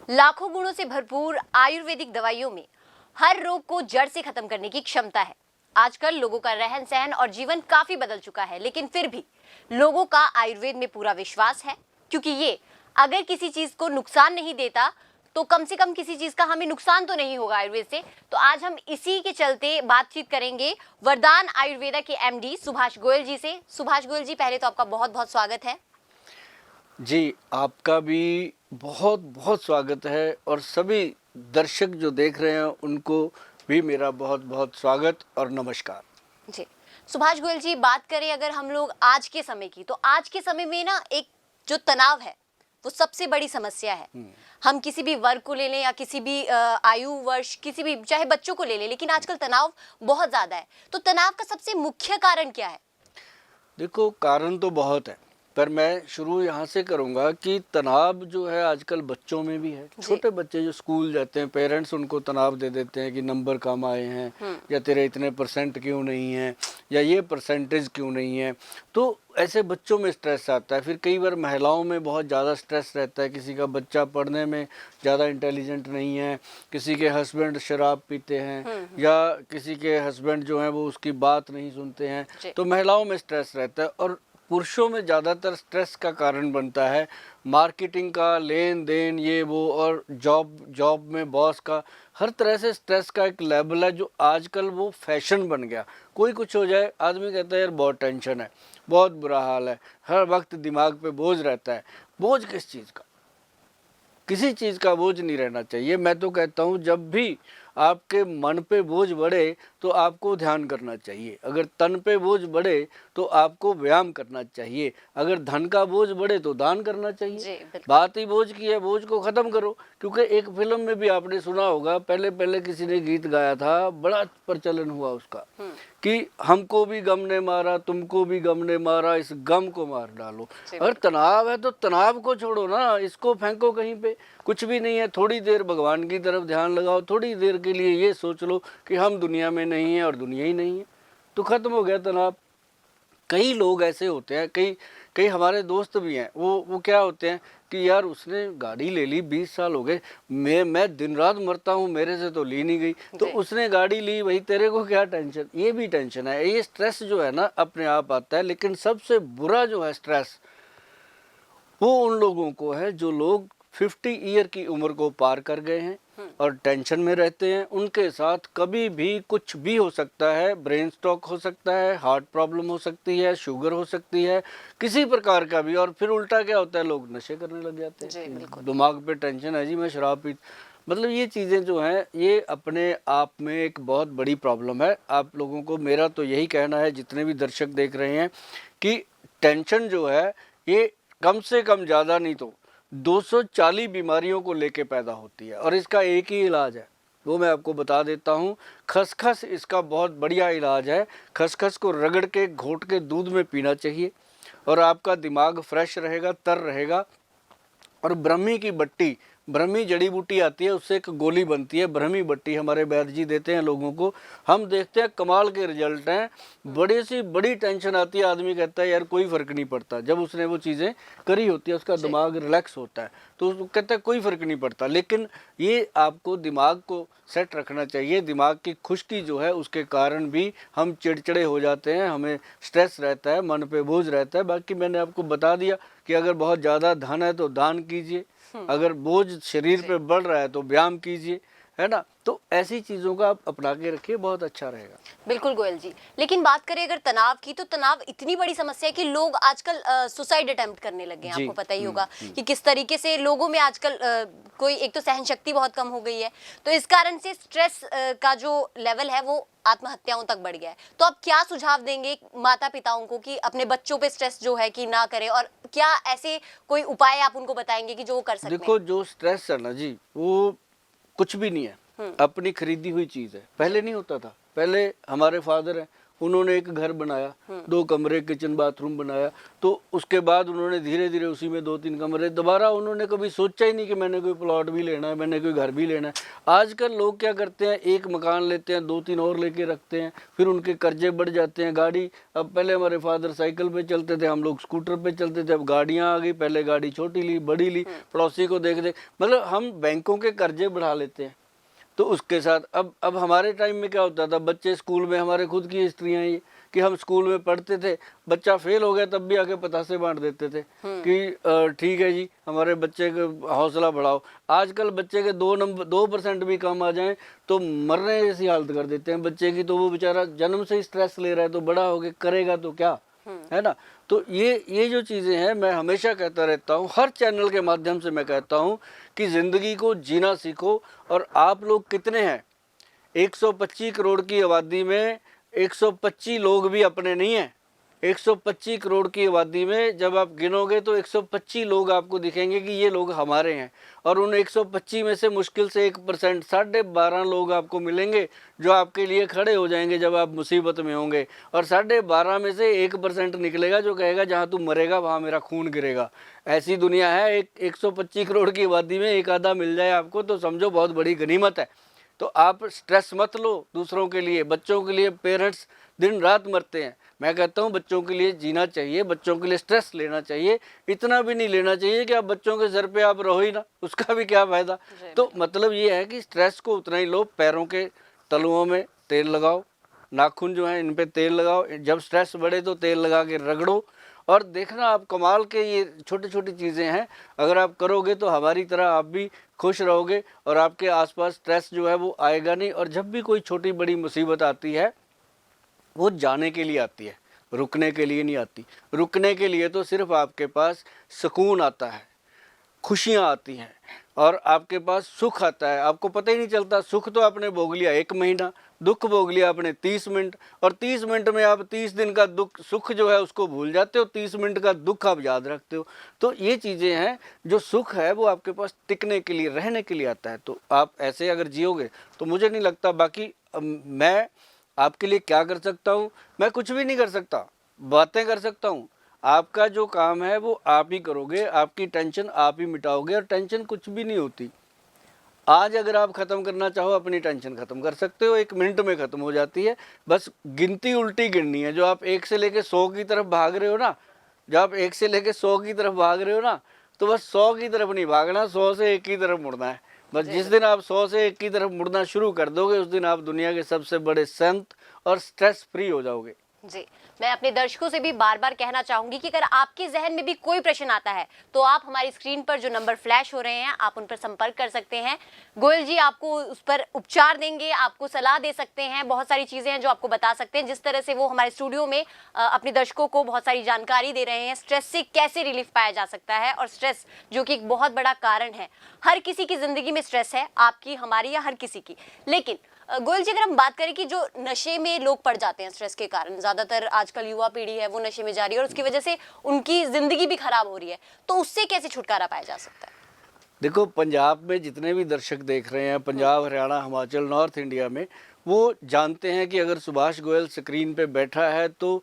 लाखों गुणों से भरपूर आयुर्वेदिक दवाइयों में हर रोग को जड़ से खत्म करने की क्षमता है। आजकल लोगों का रहन सहन और जीवन काफी बदल चुका है, लेकिन फिर भी लोगों का आयुर्वेद में पूरा विश्वास है, क्योंकि ये अगर किसी चीज को नुकसान नहीं देता तो कम से कम किसी चीज का हमें नुकसान तो नहीं होगा आयुर्वेद से। तो आज हम इसी के चलते बातचीत करेंगे वरदान आयुर्वेदा के एमडी सुभाष गोयल जी से। सुभाष गोयल जी, पहले तो आपका बहुत बहुत स्वागत है। जी, आपका भी बहुत बहुत स्वागत है और सभी दर्शक जो देख रहे हैं उनको भी मेरा बहुत बहुत स्वागत और नमस्कार। जी सुभाष गोयल जी, बात करें अगर हम लोग आज के समय की, तो आज के समय में ना एक जो तनाव है वो सबसे बड़ी समस्या है। हम किसी भी वर्ग को ले लें या किसी भी आयु वर्ष, किसी भी चाहे बच्चों को ले लें, लेकिन आजकल तनाव बहुत ज्यादा है। तो तनाव का सबसे मुख्य कारण क्या है? देखो, कारण तो बहुत है, पर मैं शुरू यहाँ से करूँगा कि तनाव जो है आजकल बच्चों में भी है। छोटे बच्चे जो स्कूल जाते हैं, पेरेंट्स उनको तनाव दे देते हैं कि नंबर कम आए हैं, या तेरे इतने परसेंट क्यों नहीं हैं, या ये परसेंटेज क्यों नहीं है। तो ऐसे बच्चों में स्ट्रेस आता है। फिर कई बार महिलाओं में बहुत ज़्यादा स्ट्रेस रहता है, किसी का बच्चा पढ़ने में ज़्यादा इंटेलिजेंट नहीं है, किसी के हस्बैंड शराब पीते हैं, या किसी के हस्बैंड जो हैं वो उसकी बात नहीं सुनते हैं, तो महिलाओं में स्ट्रेस रहता है। और पुरुषों में ज़्यादातर स्ट्रेस का कारण बनता है मार्केटिंग का, लेन देन, ये वो, और जॉब में बॉस का, हर तरह से स्ट्रेस का एक लेवल है जो आजकल वो फैशन बन गया। कोई कुछ हो जाए आदमी कहता है यार बहुत टेंशन है, बहुत बुरा हाल है, हर वक्त दिमाग पे बोझ रहता है। बोझ किस चीज़ का? किसी चीज़ का बोझ नहीं रहना चाहिए। मैं तो कहता हूँ जब भी आपके मन पे बोझ बढ़े तो आपको ध्यान करना चाहिए। अगर तन पे बोझ बढ़े तो आपको व्यायाम करना चाहिए। अगर धन का बोझ बढ़े तो दान करना चाहिए। बात ही बोझ की है, बोझ को ख़त्म करो। क्योंकि एक फिल्म में भी आपने सुना होगा, पहले पहले किसी ने गीत गाया था, बड़ा प्रचलन हुआ उसका, कि हमको भी गम ने मारा, तुमको भी गम ने मारा, इस गम को मार डालो। अगर तनाव है तो तनाव को छोड़ो ना, इसको फेंको कहीं पे। कुछ भी नहीं है, थोड़ी देर भगवान की तरफ ध्यान लगाओ, थोड़ी देर के लिए ये सोच लो कि हम दुनिया में नहीं है और दुनिया ही नहीं है, तो खत्म हो गया तनाव। कई लोग ऐसे होते हैं, कई कई हमारे दोस्त भी हैं, वो क्या होते हैं कि यार उसने गाड़ी ले ली, 20 साल हो गए, मैं दिन रात मरता हूँ, मेरे से तो ली नहीं गई, तो उसने गाड़ी ली, वही तेरे को क्या टेंशन। ये भी टेंशन है। ये स्ट्रेस जो है ना अपने आप आता है। लेकिन सबसे बुरा जो है स्ट्रेस, वो उन लोगों को है जो लोग 50 ईयर की उम्र को पार कर गए हैं और टेंशन में रहते हैं। उनके साथ कभी भी कुछ भी हो सकता है। ब्रेन स्ट्रोक हो सकता है, हार्ट प्रॉब्लम हो सकती है, शुगर हो सकती है, किसी प्रकार का भी। और फिर उल्टा क्या होता है, लोग नशे करने लग जाते हैं। दिमाग पे टेंशन है जी, मैं शराब पी, मतलब ये चीज़ें जो हैं ये अपने आप में एक बहुत बड़ी प्रॉब्लम है। आप लोगों को मेरा तो यही कहना है, जितने भी दर्शक देख रहे हैं, कि टेंशन जो है ये कम से कम ज़्यादा नहीं तो 240 बीमारियों को लेके पैदा होती है, और इसका एक ही इलाज है, वो मैं आपको बता देता हूँ। खसखस इसका बहुत बढ़िया इलाज है। खसखस को रगड़ के घोट के दूध में पीना चाहिए और आपका दिमाग फ्रेश रहेगा, तर रहेगा। और ब्रह्मी की बट्टी, ब्रह्मी जड़ी बूटी आती है, उससे एक गोली बनती है, ब्रह्मी बट्टी हमारे वैद्य जी देते हैं लोगों को। हम देखते हैं कमाल के रिजल्ट हैं। बड़ी सी बड़ी टेंशन आती है, आदमी कहता है यार कोई फ़र्क नहीं पड़ता। जब उसने वो चीज़ें करी होती है, उसका दिमाग रिलैक्स होता है, तो कहता है कोई फ़र्क नहीं पड़ता। लेकिन ये आपको दिमाग को सेट रखना चाहिए। दिमाग की खुश्की जो है उसके कारण भी हम चिड़चिड़े हो जाते हैं, हमें स्ट्रेस रहता है, मन पे बोझ रहता है। बाकी मैंने आपको बता दिया कि अगर बहुत ज़्यादा धन है तो दान कीजिए, अगर बोझ शरीर पे बढ़ रहा है तो व्यायाम कीजिए, है ना। तो ऐसी चीज़ों का आप अपना के रखिए, बहुत अच्छा रहेगा। बिल्कुल गोयल जी। लेकिन बात करें अगर तनाव की, तो तनाव इतनी बड़ी समस्या है कि लोग आजकल सुसाइड अटेम्प्ट करने लगे हैं। आपको पता ही होगा कि किस तरीके से लोगों में आजकल कोई एक तो सहन शक्ति बहुत कम हो गई है, तो इस कारण से स्ट्रेस का जो लेवल है वो आत्महत्याओं तक बढ़ गया है। तो आप क्या सुझाव देंगे माता पिताओं को कि अपने बच्चों पे स्ट्रेस जो है कि ना करें, और क्या ऐसे कोई उपाय आप उनको बताएंगे कि जो वो कर सकते हैं? देखो, जो स्ट्रेस है ना जी, वो कुछ भी नहीं है, अपनी खरीदी हुई चीज़ है। पहले नहीं होता था। पहले हमारे फादर हैं, उन्होंने एक घर बनाया, 2 कमरे, किचन बाथरूम बनाया, तो उसके बाद उन्होंने धीरे धीरे उसी में 2-3 कमरे, दोबारा उन्होंने कभी सोचा ही नहीं कि मैंने कोई प्लॉट भी लेना है, मैंने कोई घर भी लेना है। आजकल लोग क्या करते हैं, एक मकान लेते हैं, 2-3 और लेके रखते हैं, फिर उनके कर्जे बढ़ जाते हैं। गाड़ी, अब पहले हमारे फादर साइकिल पे चलते थे, हम लोग स्कूटर पे चलते थे, अब गाड़ियाँ आ गई, पहले गाड़ी छोटी ली, बड़ी ली, पड़ोसी को देख देख, मतलब हम बैंकों के कर्जे बढ़ा लेते हैं। तो उसके साथ अब हमारे टाइम में क्या होता था, बच्चे स्कूल में, हमारे खुद की हिस्ट्रियाँ ये कि हम स्कूल में पढ़ते थे, बच्चा फेल हो गया तब भी आके पतासे बांट देते थे कि ठीक है जी, हमारे बच्चे का हौसला बढ़ाओ। आजकल बच्चे के 2% भी कम आ जाएं तो मरने जैसी हालत कर देते हैं बच्चे की, तो वो बेचारा जन्म से ही स्ट्रेस ले रहा है, तो बड़ा होके करेगा तो क्या, है ना। तो ये जो चीज़ें हैं, मैं हमेशा कहता रहता हूँ, हर चैनल के माध्यम से मैं कहता हूँ कि ज़िंदगी को जीना सीखो। और आप लोग कितने हैं, 125 करोड़ की आबादी में 125 लोग भी अपने नहीं हैं। 125 करोड़ की आबादी में जब आप गिनोगे तो 125 लोग आपको दिखेंगे कि ये लोग हमारे हैं, और उन 125 में से मुश्किल से 1%, 12.5 लोग आपको मिलेंगे जो आपके लिए खड़े हो जाएंगे जब आप मुसीबत में होंगे, और 12.5 में से 1% निकलेगा जो कहेगा जहाँ तू मरेगा वहाँ मेरा खून गिरेगा। ऐसी दुनिया है। 125 करोड़ की आबादी में एक आधा मिल जाए आपको तो समझो बहुत बड़ी गनीमत है। तो आप स्ट्रेस मत लो दूसरों के लिए, बच्चों के लिए पेरेंट्स दिन रात मरते हैं। मैं कहता हूँ बच्चों के लिए जीना चाहिए, बच्चों के लिए स्ट्रेस लेना चाहिए, इतना भी नहीं लेना चाहिए कि आप बच्चों के सर पे आप रहो ही ना, उसका भी क्या फ़ायदा। तो मतलब ये है कि स्ट्रेस को उतना ही लो, पैरों के तलुओं में तेल लगाओ, नाखून जो है इन पे तेल लगाओ, जब स्ट्रेस बढ़े तो तेल लगा के रगड़ो, और देखना आप कमाल के ये छोटी छोटी चीज़ें हैं, अगर आप करोगे तो हमारी तरह आप भी खुश रहोगे और आपके आसपास स्ट्रेस जो है वो आएगा नहीं। और जब भी कोई छोटी बड़ी मुसीबत आती है वो जाने के लिए आती है, रुकने के लिए नहीं आती। रुकने के लिए तो सिर्फ आपके पास सुकून आता है, खुशियाँ आती हैं और आपके पास सुख आता है। आपको पता ही नहीं चलता, सुख तो आपने भोग लिया 1 महीना, दुख भोग लिया आपने 30 मिनट, और 30 मिनट में आप 30 दिन का दुख सुख जो है उसको भूल जाते हो, 30 मिनट का दुख आप याद रखते हो। तो ये चीज़ें हैं, जो सुख है वो आपके पास टिकने के लिए, रहने के लिए आता है। तो आप ऐसे अगर जियोगे तो मुझे नहीं लगता, बाकी मैं आपके लिए क्या कर सकता हूँ, मैं कुछ भी नहीं कर सकता, बातें कर सकता हूँ। आपका जो काम है वो आप ही करोगे, आपकी टेंशन आप ही मिटाओगे, और टेंशन कुछ भी नहीं होती। आज अगर आप ख़त्म करना चाहो अपनी टेंशन ख़त्म कर सकते हो, 1 मिनट में ख़त्म हो जाती है। बस गिनती उल्टी गिननी है। जो आप 1 से लेके 100 की तरफ भाग रहे हो ना, जब आप 1 से लेके 100 की तरफ भाग रहे हो ना, तो बस 100 की तरफ नहीं भागना, 100 से 1 की तरफ मुड़ना है। बस जिस दिन आप 100 से 1 की तरफ मुड़ना शुरू कर दोगे, उस दिन आप दुनिया के सबसे बड़े संत और स्ट्रेस फ्री हो जाओगे। जी, मैं अपने दर्शकों से भी बार बार कहना चाहूंगी कि अगर आपके जहन में भी कोई प्रश्न आता है तो आप हमारी स्क्रीन पर जो नंबर फ्लैश हो रहे हैं आप उन पर संपर्क कर सकते हैं। गोयल जी आपको उस पर उपचार देंगे, आपको सलाह दे सकते हैं, बहुत सारी चीजें हैं जो आपको बता सकते हैं। जिस तरह से वो हमारे स्टूडियो में अपने दर्शकों को बहुत सारी जानकारी दे रहे हैं, स्ट्रेस से कैसे रिलीफ पाया जा सकता है, और स्ट्रेस जो कि एक बहुत बड़ा कारण है। हर किसी की जिंदगी में स्ट्रेस है, आपकी, हमारी, या हर किसी की। लेकिन गोयल जी, अगर हम बात करें कि जो नशे में लोग पड़ जाते हैं स्ट्रेस के कारण, ज्यादातर आजकल युवा पीढ़ी है वो नशे में जा रही है और उसकी वजह से उनकी जिंदगी भी खराब हो रही है, तो उससे कैसे छुटकारा पाया जा सकता है? देखो, पंजाब में जितने भी दर्शक देख रहे हैं, पंजाब, हरियाणा, हिमाचल, नॉर्थ इंडिया में, वो जानते हैं कि अगर सुभाष गोयल स्क्रीन पे बैठा है तो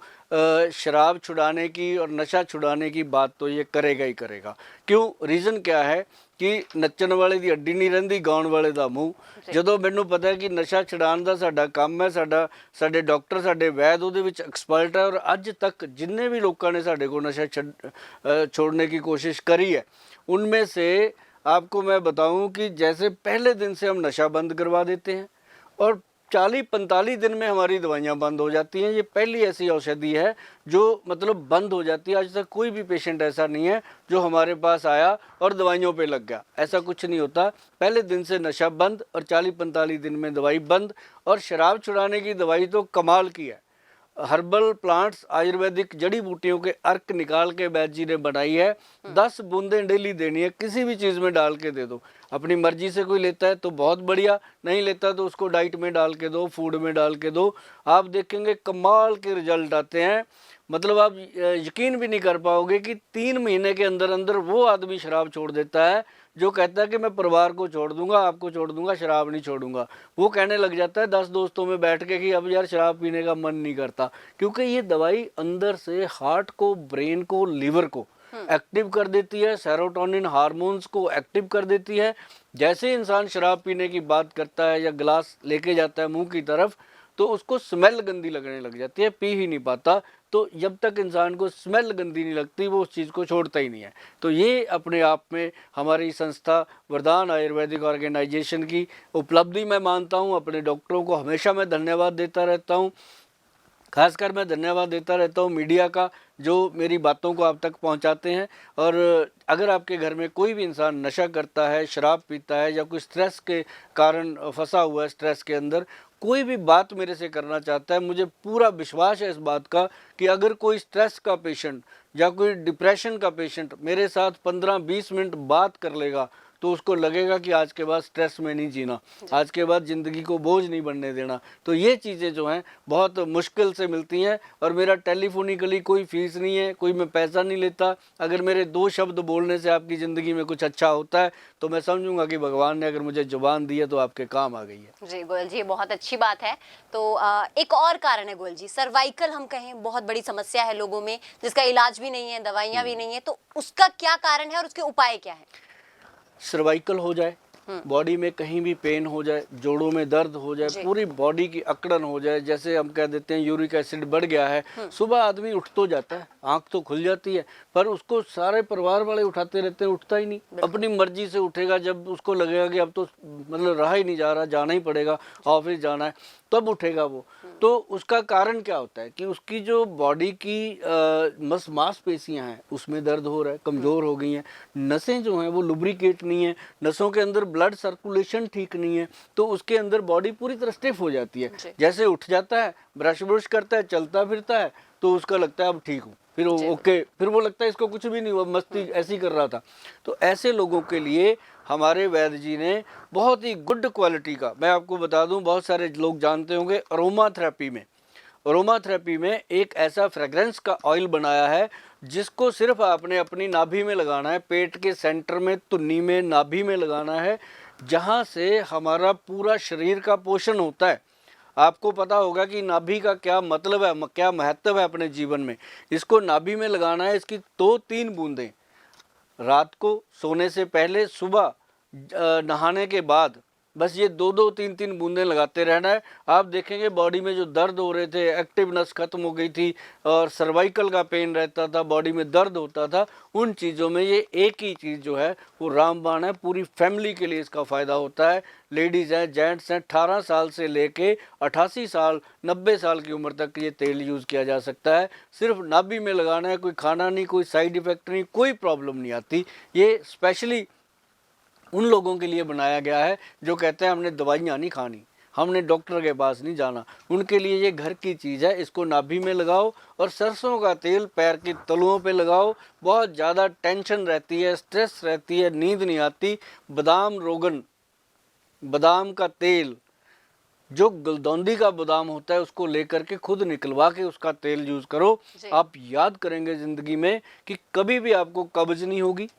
शराब छुड़ाने की और नशा छुड़ाने की बात तो ये करेगा ही करेगा। क्यों? रीज़न क्या है कि नੱਚਣ वाले ਦੀ हड्डी नहीं रहिंदी, गाउण वाले ਦਾ ਮੂੰਹ। ਜਦੋਂ ਮੈਨੂੰ ਪਤਾ ਹੈ ਕਿ ਨਸ਼ਾ ਛੁਡਾਉਣ ਦਾ ਸਾਡਾ ਕੰਮ ਹੈ, ਸਾਡੇ ਡਾਕਟਰ, ਸਾਡੇ ਵੈਦ ਉਹਦੇ ਵਿੱਚ ਐਕਸਪਰਟ ਹੈ, ਔਰ ਅੱਜ ਤੱਕ ਜਿੰਨੇ ਵੀ ਲੋਕਾਂ ਨੇ ਸਾਡੇ ਕੋਲ ਨਸ਼ਾ छोड़ने की कोशिश करी है, उनमें से आपको मैं बताऊं कि जैसे पहले दिन से हम नशा बंद करवा देते हैं और 40-45 दिन में हमारी दवाइयाँ बंद हो जाती हैं। ये पहली ऐसी औषधि है जो मतलब बंद हो जाती है। आज तक कोई भी पेशेंट ऐसा नहीं है जो हमारे पास आया और दवाइयों पे लग गया, ऐसा कुछ नहीं होता। पहले दिन से नशा बंद और 40-45 दिन में दवाई बंद। और शराब छुड़ाने की दवाई तो कमाल की है। हर्बल प्लांट्स, आयुर्वेदिक जड़ी बूटियों के अर्क निकाल के वैद्य जी ने बनाई है। 10 बूंदें डेली देनी है, किसी भी चीज़ में डाल के दे दो। अपनी मर्जी से कोई लेता है तो बहुत बढ़िया, नहीं लेता तो उसको डाइट में डाल के दो, फूड में डाल के दो। आप देखेंगे कमाल के रिजल्ट आते हैं। मतलब आप यकीन भी नहीं कर पाओगे कि 3 महीने के अंदर अंदर वो आदमी शराब छोड़ देता है जो कहता है कि मैं परिवार को छोड़ दूंगा, आपको छोड़ दूंगा, शराब नहीं छोड़ूंगा, वो कहने लग जाता है 10 दोस्तों में बैठ के कि अब यार शराब पीने का मन नहीं करता, क्योंकि ये दवाई अंदर से हार्ट को, ब्रेन को, लीवर को एक्टिव कर देती है, सेरोटोनिन हार्मोन्स को एक्टिव कर देती है। जैसे इंसान शराब पीने की बात करता है या गिलास लेके जाता है मुंह की तरफ, तो उसको स्मेल गंदी लगने लग जाती है, पी ही नहीं पाता। तो जब तक इंसान को स्मेल गंदी नहीं लगती वो उस चीज़ को छोड़ता ही नहीं है। तो ये अपने आप में हमारी संस्था वरदान आयुर्वेदिक ऑर्गेनाइजेशन की उपलब्धि मैं मानता हूँ। अपने डॉक्टरों को हमेशा मैं धन्यवाद देता रहता हूँ। खासकर मैं धन्यवाद देता रहता हूँ मीडिया का, जो मेरी बातों को आप तक पहुँचाते हैं। और अगर आपके घर में कोई भी इंसान नशा करता है, शराब पीता है या कोई स्ट्रेस के कारण फंसा हुआ है, स्ट्रेस के अंदर कोई भी बात मेरे से करना चाहता है, मुझे पूरा विश्वास है इस बात का कि अगर कोई स्ट्रेस का पेशेंट या कोई डिप्रेशन का पेशेंट मेरे साथ 15-20 मिनट बात कर लेगा तो उसको लगेगा कि आज के बाद स्ट्रेस में नहीं जीना, आज के बाद ज़िंदगी को बोझ नहीं बनने देना। तो ये चीज़ें जो हैं बहुत मुश्किल से मिलती हैं। और मेरा टेलीफोनिकली कोई फीस नहीं है, कोई मैं पैसा नहीं लेता। अगर मेरे 2 शब्द बोलने से आपकी ज़िंदगी में कुछ अच्छा होता है तो मैं समझूंगा कि भगवान ने अगर मुझे जुबान दी है तो आपके काम आ गई है। जी गोयल जी, ये बहुत अच्छी बात है। तो एक और कारण है गोयल जी, सर्वाइकल हम कहें बहुत बड़ी समस्या है लोगों में, जिसका इलाज भी नहीं है, दवाइयाँ भी नहीं है, तो उसका क्या कारण है और उसके उपाय क्या है? सर्वाइकल हो जाए, बॉडी में कहीं भी पेन हो जाए, जोड़ों में दर्द हो जाए, पूरी बॉडी की अकड़न हो जाए, जैसे हम कह देते हैं यूरिक एसिड बढ़ गया है, सुबह आदमी उठ तो जाता है, आंख तो खुल जाती है, पर उसको सारे परिवार वाले उठाते रहते हैं, उठता ही नहीं। अपनी मर्जी से उठेगा जब उसको लगेगा कि अब तो मतलब रहा ही नहीं जा रहा, जाना ही पड़ेगा, ऑफिस जाना है, तब उठेगा वो। तो उसका कारण क्या होता है कि उसकी जो बॉडी की मांसपेशियां हैं उसमें दर्द हो रहा है, कमजोर हो गई हैं, नसें जो हैं वो लुब्रिकेट नहीं है, नसों के अंदर ब्लड सर्कुलेशन ठीक नहीं है, तो उसके अंदर बॉडी पूरी तरह स्टिफ हो जाती है। जैसे उठ जाता है, ब्रश ब्रश करता है, चलता फिरता है, तो उसका लगता है अब ठीक हूँ, फिर ओके, फिर वो लगता है इसको कुछ भी नहीं हुआ, मस्ती ऐसी कर रहा था। तो ऐसे लोगों के लिए हमारे वैद्य जी ने बहुत ही गुड क्वालिटी का, मैं आपको बता दूं, बहुत सारे लोग जानते होंगे, अरोमा थेरेपी में एक ऐसा फ्रेग्रेंस का ऑयल बनाया है जिसको सिर्फ आपने अपनी नाभि में लगाना है, पेट के सेंटर में, तुन्नी में, नाभि में लगाना है, जहां से हमारा पूरा शरीर का पोषण होता है। आपको पता होगा कि नाभि का क्या मतलब है, क्या महत्व है अपने जीवन में। इसको नाभि में लगाना है, इसकी 2-3 बूंदें रात को सोने से पहले, सुबह नहाने के बाद, बस ये 2-2, 3-3 बूंदें लगाते रहना है। आप देखेंगे बॉडी में जो दर्द हो रहे थे, एक्टिवनेस खत्म हो गई थी और सर्वाइकल का पेन रहता था, बॉडी में दर्द होता था, उन चीज़ों में ये एक ही चीज़ जो है वो रामबाण है। पूरी फैमिली के लिए इसका फ़ायदा होता है। लेडीज़ हैं, जेंट्स हैं, 18 साल से लेके 88 साल, 90 साल की उम्र तक ये तेल यूज़ किया जा सकता है। सिर्फ नाभि में लगाना है, कोई खाना नहीं, कोई साइड इफ़ेक्ट नहीं, कोई प्रॉब्लम नहीं आती। ये स्पेशली उन लोगों के लिए बनाया गया है जो कहते हैं हमने दवाइयाँ नहीं खानी, हमने डॉक्टर के पास नहीं जाना, उनके लिए ये घर की चीज़ है। इसको नाभि में लगाओ और सरसों का तेल पैर की तलुओं पे लगाओ। बहुत ज़्यादा टेंशन रहती है, स्ट्रेस रहती है, नींद नहीं आती, बादाम रोगन, बादाम का तेल, जो गुलदौंदी का बादाम होता है उसको लेकर के खुद निकलवा के उसका तेल यूज़ करो। आप याद करेंगे ज़िंदगी में कि कभी भी आपको कब्ज नहीं होगी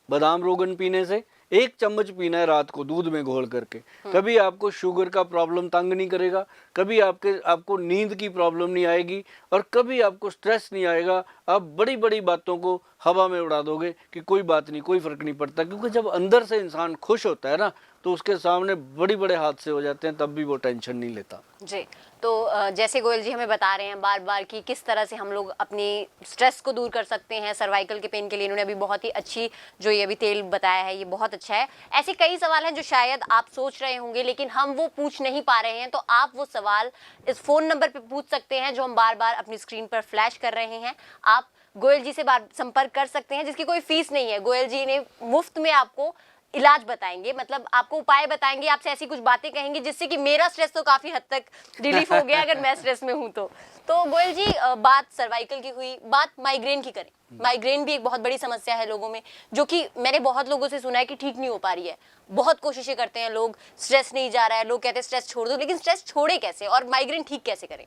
बादाम रोगन पीने से। 1 चम्मच पीना है रात को दूध में घोल करके। कभी आपको शुगर का प्रॉब्लम तंग नहीं करेगा, कभी आपको नींद की प्रॉब्लम नहीं आएगी और कभी आपको स्ट्रेस नहीं आएगा। आप बड़ी बड़ी बातों को हवा में उड़ा दोगे कि कोई बात नहीं, कोई फ़र्क नहीं पड़ता, क्योंकि जब अंदर से इंसान खुश होता है ना तो उसके सामने बड़े बड़े हादसे हो जाते हैं, तब भी वो टेंशन नहीं लेता। जी, तो जैसे गोयल जी हमें बता रहे हैं बार बार कि किस तरह से हम लोग अपनी स्ट्रेस को दूर कर सकते हैं सर्वाइकल के पेन के लिए, इन्होंने अभी बहुत ही अच्छी जो ये अभी तेल बताया है, ये बहुत अच्छा है। ऐसे कई सवाल हैं जो शायद आप सोच रहे होंगे लेकिन हम वो पूछ नहीं पा रहे हैं, तो आप वो सवाल इस फ़ोन नंबर पर पूछ सकते हैं जो हम बार बार अपनी स्क्रीन पर फ्लैश कर रहे हैं। आप गोयल जी से संपर्क कर सकते हैं, जिसकी कोई फीस नहीं है। गोयल जी ने मुफ्त में आपको इलाज बताएंगे, मतलब आपको उपाय बताएंगे, आपसे ऐसी कुछ बातें कहेंगे जिससे कि मेरा स्ट्रेस तो काफी हद तक रिलीफ हो गया अगर मैं स्ट्रेस में हूं तो गोयल जी, बात सर्वाइकल की हुई, बात माइग्रेन की करें। माइग्रेन भी एक बहुत बड़ी समस्या है लोगों में, जो कि मैंने बहुत लोगों से सुना है कि ठीक नहीं हो पा रही है। बहुत कोशिशें करते हैं लोग, स्ट्रेस नहीं जा रहा है, लोग कहते हैं स्ट्रेस छोड़ दो, लेकिन स्ट्रेस छोड़े कैसे और माइग्रेन ठीक कैसे करें?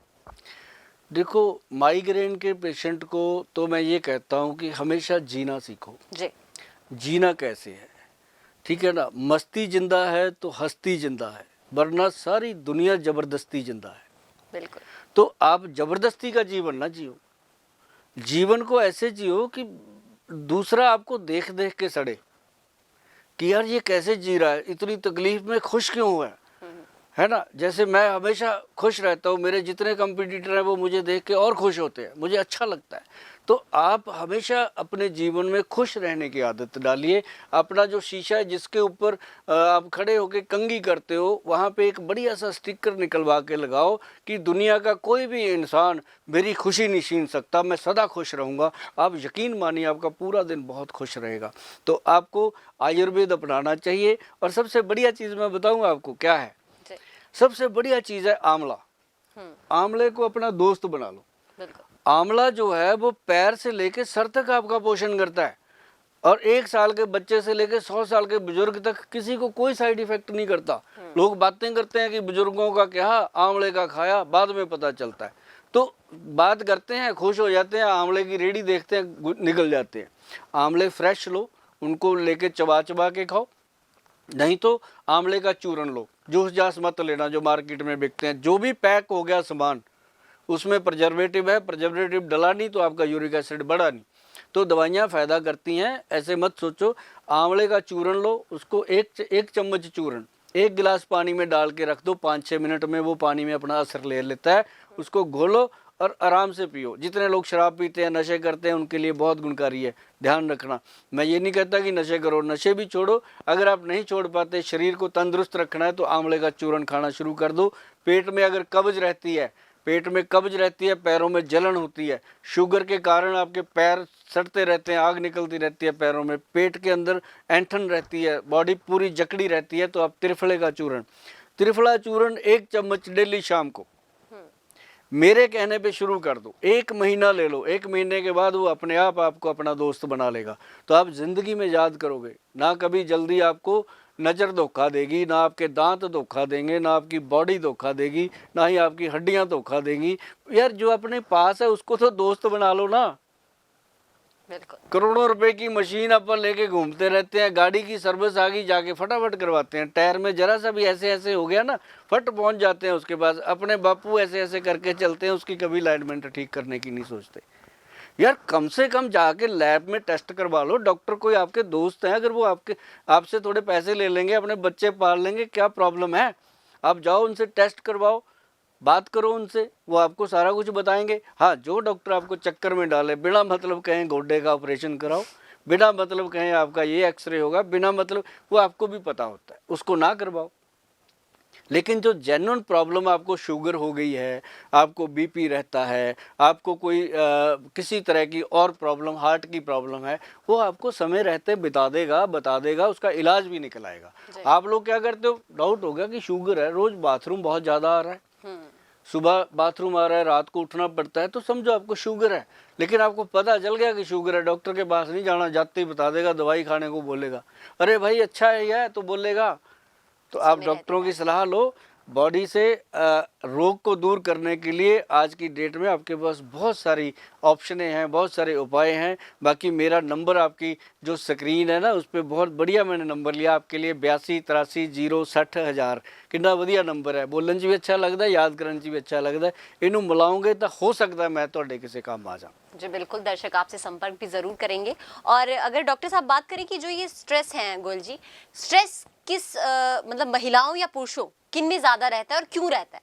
देखो, माइग्रेन के पेशेंट को तो मैं ये कहता हूँ कि हमेशा जीना सीखो। जी। जीना कैसे है, ठीक है ना। मस्ती जिंदा है तो हस्ती जिंदा है, वरना सारी दुनिया जबरदस्ती जिंदा है। बिल्कुल। तो आप जबरदस्ती का जीवन ना जियो, जीवन को ऐसे जियो कि दूसरा आपको देख देख के सड़े कि यार ये कैसे जी रहा है, इतनी तकलीफ में खुश क्यों हुआ है ना। जैसे मैं हमेशा खुश रहता हूँ, मेरे जितने कंपटीटर हैं वो मुझे देख के और खुश होते हैं, मुझे अच्छा लगता है। तो आप हमेशा अपने जीवन में खुश रहने की आदत डालिए। अपना जो शीशा है जिसके ऊपर आप खड़े होकर कंघी करते हो, वहाँ पे एक बढ़िया सा स्टिकर निकलवा के लगाओ कि दुनिया का कोई भी इंसान मेरी खुशी नहीं छीन सकता, मैं सदा खुश रहूँगा। आप यकीन मानिए आपका पूरा दिन बहुत खुश रहेगा। तो आपको आयुर्वेद अपनाना चाहिए। और सबसे बढ़िया चीज़ मैं बताऊँगा आपको क्या है, सबसे बढ़िया चीज़ है आंवला। आंवले को अपना दोस्त बना लो। आंवला जो है वो पैर से लेके सर तक आपका पोषण करता है, और 1 साल के बच्चे से लेके 100 साल के बुजुर्ग तक किसी को कोई साइड इफेक्ट नहीं करता। लोग बातें करते हैं कि बुजुर्गों का क्या, आंवले का खाया, बाद में पता चलता है। तो बात करते हैं, खुश हो जाते हैं, आंवले की रेडी देखते हैं, निकल जाते हैं। आंवले फ्रेश लो, उनको लेके चबा चबा के खाओ, नहीं तो आंवले का चूरन लो। जूस जास मत लेना जो मार्केट में बिकते हैं। जो भी पैक हो गया सामान उसमें प्रिजर्वेटिव है, प्रिजर्वेटिव डला नहीं तो आपका यूरिक एसिड बढ़ा नहीं। तो दवाइयाँ फ़ायदा करती हैं, ऐसे मत सोचो। आंवले का चूरन लो, उसको एक चम्मच चूरन 1 गिलास पानी में डाल के रख दो, 5-6 मिनट में वो पानी में अपना असर ले लेता है। उसको घोलो और आराम से पियो। जितने लोग शराब पीते हैं, नशे करते हैं, उनके लिए बहुत गुणकारी है, ध्यान रखना। मैं ये नहीं कहता कि नशे करो, नशे भी छोड़ो। अगर आप नहीं छोड़ पाते, शरीर को तंदुरुस्त रखना है, तो आंवले का चूरन खाना शुरू कर दो। पेट में अगर कब्ज रहती है, पेट में कब्ज रहती है, पैरों में जलन होती है, शुगर के कारण आपके पैर सड़ते रहते हैं, आग निकलती रहती है पैरों में, पेट के अंदर ऐंठन रहती है, बॉडी पूरी जकड़ी रहती है, तो आप त्रिफले का चूरन, त्रिफला चूरन 1 चम्मच डेली शाम को मेरे कहने पे शुरू कर दो। 1 महीना ले लो, 1 महीने के बाद वो अपने आप आपको अपना दोस्त बना लेगा। तो आप जिंदगी में याद करोगे ना, कभी जल्दी आपको नज़र धोखा देगी, ना आपके दांत धोखा देंगे, ना आपकी बॉडी धोखा देगी, ना ही आपकी हड्डियां धोखा देंगी। यार जो अपने पास है उसको तो दोस्त बना लो ना। करोड़ों रुपए की मशीन अपन लेके घूमते रहते हैं, गाड़ी की सर्विस आ गई, जाके फटाफट करवाते हैं, टायर में जरा सा भी ऐसे ऐसे हो गया ना, फट पहुंच जाते हैं उसके पास। अपने बापू ऐसे ऐसे करके चलते हैं, उसकी कभी अलाइनमेंट ठीक करने की नहीं सोचते। यार कम से कम जाके लैब में टेस्ट करवा लो। डॉक्टर कोई आपके दोस्त हैं, अगर वो आपसे थोड़े पैसे ले लेंगे, अपने बच्चे पाल लेंगे, क्या प्रॉब्लम है। आप जाओ उनसे टेस्ट करवाओ, बात करो उनसे, वो आपको सारा कुछ बताएंगे। हाँ, जो डॉक्टर आपको चक्कर में डाले, बिना मतलब कहें गोड्डे का ऑपरेशन कराओ, बिना मतलब कहें आपका ये एक्सरे होगा, बिना मतलब, वो आपको भी पता होता है, उसको ना करवाओ। लेकिन जो जेन्युइन प्रॉब्लम आपको शुगर हो गई है, आपको बीपी रहता है, आपको कोई किसी तरह की और प्रॉब्लम, हार्ट की प्रॉब्लम है, वो आपको समय रहते बता देगा, उसका इलाज भी निकल आएगा। आप लोग क्या करते हो, डाउट हो गया कि शुगर है, रोज बाथरूम बहुत ज़्यादा आ रहा है, सुबह बाथरूम आ रहा है, रात को उठना पड़ता है, तो समझो आपको शुगर है। लेकिन आपको पता चल गया कि शुगर है, डॉक्टर के पास नहीं जाना, जाते ही बता देगा, दवाई खाने को बोलेगा। अरे भाई अच्छा है यह तो बोलेगा। तो आप डॉक्टरों की सलाह लो। बॉडी से रोग को दूर करने के लिए आज की डेट में आपके पास बहुत सारी ऑप्शनें हैं, बहुत सारे उपाय हैं। बाकी मेरा नंबर आपकी जो स्क्रीन है ना, उस पर बहुत बढ़िया मैंने नंबर लिया आपके लिए, 82 83 060,000। कितना बढ़िया नंबर है, बोलन च भी अच्छा लगता है, याद करने च भी अच्छा लगता है। इनू मिलाओगे तो हो सकता है मैं थोड़े किसी काम आ जाऊँ। जी बिल्कुल, दर्शक आपसे संपर्क भी जरूर करेंगे। और अगर डॉक्टर साहब बात करें कि जो ये स्ट्रेस है गोयल जी, स्ट्रेस किस मतलब महिलाओं या पुरुषों किन में ज्यादा रहता है और क्यों रहता है?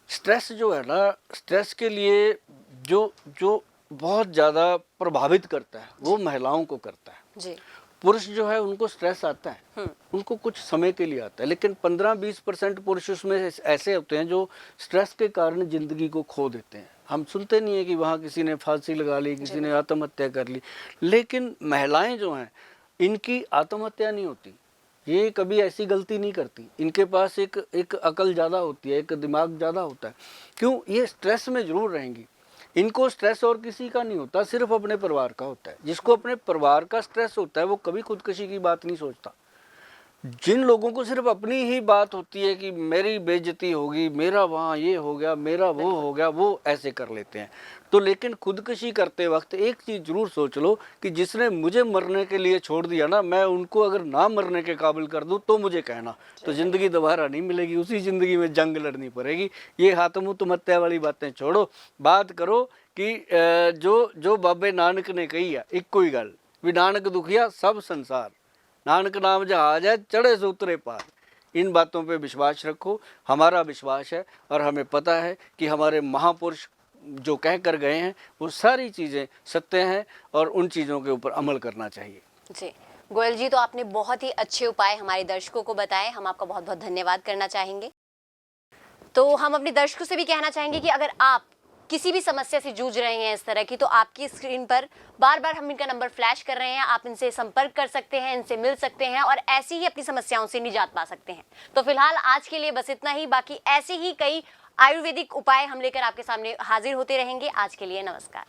स्ट्रेस जो है ना, स्ट्रेस के लिए जो जो बहुत ज़्यादा प्रभावित करता है वो महिलाओं को करता है जी। पुरुष जो है उनको स्ट्रेस आता है, उनको कुछ समय के लिए आता है, लेकिन 15-20% पुरुष उसमें ऐसे होते हैं जो स्ट्रेस के कारण जिंदगी को खो देते हैं। हम सुनते नहीं है कि वहाँ किसी ने फांसी लगा ली, किसी ने आत्महत्या कर ली। लेकिन महिलाएं जो हैं इनकी आत्महत्या नहीं होती, ये कभी ऐसी गलती नहीं करती। इनके पास एक अकल ज़्यादा होती है, एक दिमाग ज़्यादा होता है। क्यों? ये स्ट्रेस में ज़रूर रहेंगी। इनको स्ट्रेस और किसी का नहीं होता, सिर्फ अपने परिवार का होता है। जिसको अपने परिवार का स्ट्रेस होता है वो कभी खुदकुशी की बात नहीं सोचता। जिन लोगों को सिर्फ अपनी ही बात होती है कि मेरी बेइज्जती होगी, मेरा वहाँ ये हो गया, मेरा वो हो गया, वो ऐसे कर लेते हैं। तो लेकिन खुदकुशी करते वक्त एक चीज़ ज़रूर सोच लो कि जिसने मुझे मरने के लिए छोड़ दिया ना, मैं उनको अगर ना मरने के काबिल कर दूँ तो मुझे कहना, तो ज़िंदगी दोबारा नहीं मिलेगी, उसी ज़िंदगी में जंग लड़नी पड़ेगी। ये हाथ-मुँह हत्या वाली बातें छोड़ो, बात करो कि जो बाबे नानक ने कही है, इक्को ही गल भी नानक दुखिया सब संसार, नानक नाम जहाज है चढ़े से उतरे पार। इन बातों पे विश्वास रखो, हमारा विश्वास है और हमें पता है कि हमारे महापुरुष जो कह कर गए हैं वो सारी चीज़ें सत्य हैं और उन चीज़ों के ऊपर अमल करना चाहिए। जी गोयल जी, तो आपने बहुत ही अच्छे उपाय हमारे दर्शकों को बताए, हम आपका बहुत बहुत धन्यवाद करना चाहेंगे। तो हम अपने दर्शकों से भी कहना चाहेंगे कि अगर आप किसी भी समस्या से जूझ रहे हैं इस तरह की, तो आपकी स्क्रीन पर बार बार हम इनका नंबर फ्लैश कर रहे हैं, आप इनसे संपर्क कर सकते हैं, इनसे मिल सकते हैं और ऐसी ही अपनी समस्याओं से निजात पा सकते हैं। तो फिलहाल आज के लिए बस इतना ही, बाकी ऐसे ही कई आयुर्वेदिक उपाय हम लेकर आपके सामने हाजिर होते रहेंगे। आज के लिए नमस्कार।